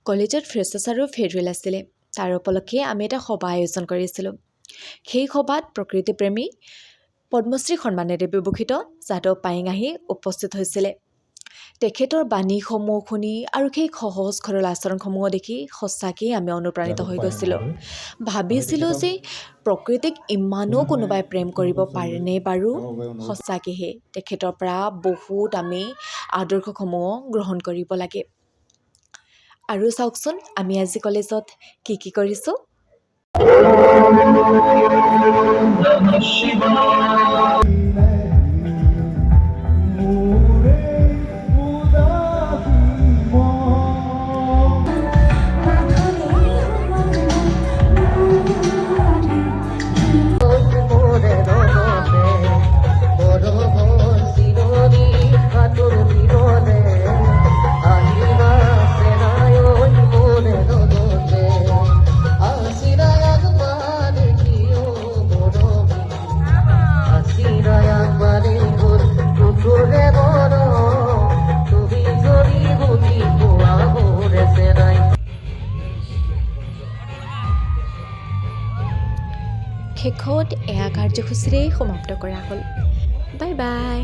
কলেজত ফ্ৰেছাৰ্ছ আৰু ফেয়াৰৱেল আছিলে। তাৰ উপলক্ষে আমি এটা সভা আয়োজন কৰিছিলোঁ। সেই সভাত প্ৰকৃতিপ্ৰেমী পদ্মশ্ৰী সন্মানেৰে বিভূষিত যাদৱ পায়েং আহি উপস্থিত হৈছিলে। তেখেতৰ বাণীসমূহ শুনি আৰু সেই সহজ সৰল আচৰণসমূহ দেখি সঁচাকৈয়ে আমি অনুপ্ৰাণিত হৈ গৈছিলোঁ। ভাবিছিলোঁ যে প্ৰকৃতিক ইমানো কোনোবাই প্ৰেম কৰিব পাৰেনে বাৰু। সঁচাকৈহে তেখেতৰ পৰা বহুত আমি আদৰ্শসমূহ গ্ৰহণ কৰিব লাগে। আৰু চাওকচোন আমি আজি কলেজত কি কৰিছোঁ। শেষত এয়া কাৰ্যসূচীৰে সমাপ্ত কৰা হ'ল। Bye bye.